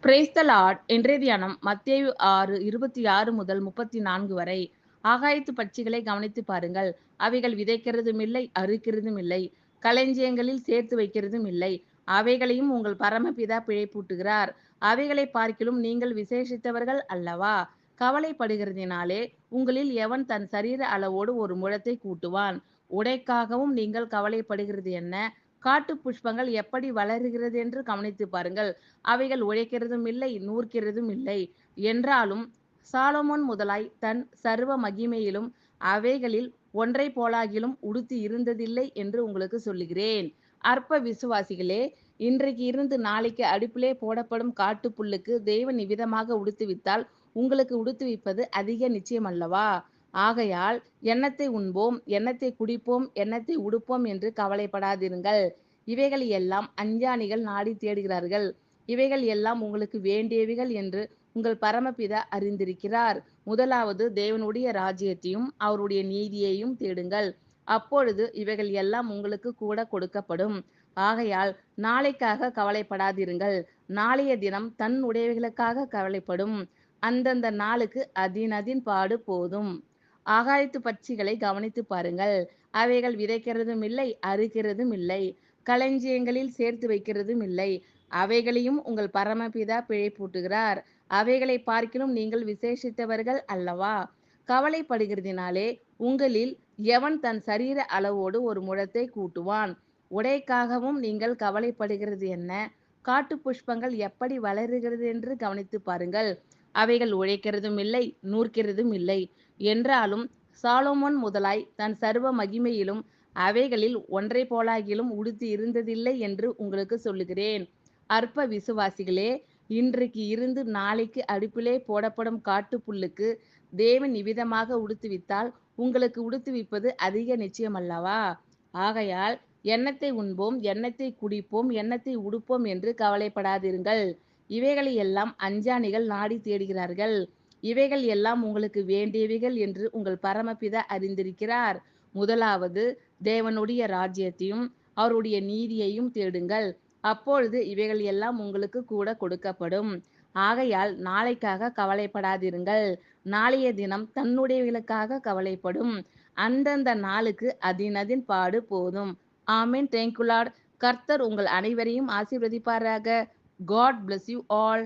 Praise the Lord. இன்றைய தியானம் மத்தேயு 6:26 முதல் 34 வரை. ஆகாயத்து பட்சிகளை கவனித்து பாருங்கள். அவைகள் விதைக்கிறதும் இல்லை, அறுக்கிறதும் இல்லை, களஞ்சியங்களில் சேர்த்து வைக்கிறதும் இல்லை. அவைகளையும் உங்கள் பரமபிதா பிழைப்பூட்டுகிறார். அவைகளை பார்க்கிலும் நீங்கள் விசேஷித்தவர்கள் அல்லவா? கவலைப்படுகிறதினாலே உங்களில் எவன் தன் சரீர அளவோடு ஒரு முழத்தை கூட்டுவான்? உடைக்காகவும் நீங்கள் கவலைப்படுகிறது என்ன? காட்டு புஷ்பங்கள் எப்படி வளருகிறது என்று கவனித்து பாருங்கள். அவைகள் உழைக்கிறதும் இல்லை, நூற்கிறதும் இல்லை. என்றாலும் சாலமோன் முதலாய் தன் சர்வ மகிமையிலும் அவைகளில் ஒன்றை போலாகிலும் உடுத்தி இருந்ததில்லை என்று உங்களுக்கு சொல்லுகிறேன். அற்ப விசுவாசிகளே, இன்றைக்கு இருந்து நாளைக்கு அடுப்பிலே போடப்படும் காட்டு புல்லுக்கு தேவன் இவ்விதமாக உடுத்துவித்தால் உங்களுக்கு உடுத்துவிப்பது அதிக நிச்சயமல்லவா? ஆகையால் எண்ணத்தை உண்போம், எண்ணத்தை குடிப்போம், எண்ணத்தை உடுப்போம் என்று கவலைப்படாதிருங்கள். இவைகள் எல்லாம் அஞ்ஞானிகள் நாடி தேடுகிறார்கள். இவைகள் எல்லாம் உங்களுக்கு வேண்டியவைகள் என்று உங்கள் பரமபிதா அறிந்திருக்கிறார். முதலாவது தேவனுடைய ராஜ்யத்தையும் அவருடைய நீதியையும் தேடுங்கள். அப்பொழுது இவைகள் எல்லாம் உங்களுக்கு கூட கொடுக்கப்படும். ஆகையால் நாளைக்காக கவலைப்படாதிருங்கள். நாளைய தினம் தன் உடையவைகளுக்காக கவலைப்படும். அந்தந்த நாளுக்கு அதின் பாடு போதும். ஆகாயத்து பட்சிகளை கவனித்து பாருங்கள். அவைகள் விதைக்கிறதும் இல்லை, அறுக்கிறதும் இல்லை, களஞ்சியங்களில் சேர்த்து வைக்கிறதும் இல்லை. அவைகளையும் உங்கள் பரமபிதா பிழைப்பூட்டுகிறார். அவைகளை பார்க்கிலும் நீங்கள் விசேஷித்தவர்கள் அல்லவா? கவலைப்படுகிறதினாலே உங்களில் எவன் தன் சரீர அளவோடு ஒரு முழத்தை கூட்டுவான்? உடைக்காகவும் நீங்கள் கவலைப்படுகிறது என்ன? காட்டு புஷ்பங்கள் எப்படி வளருகிறது என்று கவனித்து பாருங்கள். அவைகள் உழைக்கிறதும் இல்லை, நூற்கிறதும் இல்லை. என்றாலும் சாலோமோன் முதலாய் தன் சர்வ மகிமையிலும் அவைகளில் ஒன்றை போலாகிலும் உடுத்தி இருந்ததில்லை என்று உங்களுக்கு சொல்லுகிறேன். அற்ப விசுவாசிகளே, இன்றைக்கு இருந்து நாளைக்கு அடுப்பிலே போடப்படும் காட்டு புல்லுக்கு தேவன் இவ்விதமாக உடுத்துவித்தால் உங்களுக்கு உடுத்துவிப்பது அதிக நிச்சயமல்லவா? ஆகையால் எண்ணத்தை உண்போம், எண்ணத்தை குடிப்போம், எண்ணத்தை உடுப்போம் என்று கவலைப்படாதிருங்கள். இவைகளை எல்லாம் அஞ்ஞானிகள் நாடி தேடுகிறார்கள். இவைகள் எல்லாம் உங்களுக்கு வேண்டியவைகள் என்று உங்கள் பரமபிதா அறிந்திருக்கிறார். முதலாவது தேவனுடைய ராஜ்யத்தையும் அவருடைய நீதியையும் தேடுங்கள். அப்பொழுது இவைகள் எல்லாம் உங்களுக்கு கூட கொடுக்கப்படும். ஆகையால் நாளைக்காக கவலைப்படாதிருங்கள். நாளைய தினம் தன்னுடையவைகளுக்காக கவலைப்படும். அந்தந்த நாளுக்கு அதின் பாடு போதும். ஆமென். Thank you Lord. கர்த்தர் உங்கள் அனைவரையும் ஆசீர்வதிப்பாராக. God bless you all.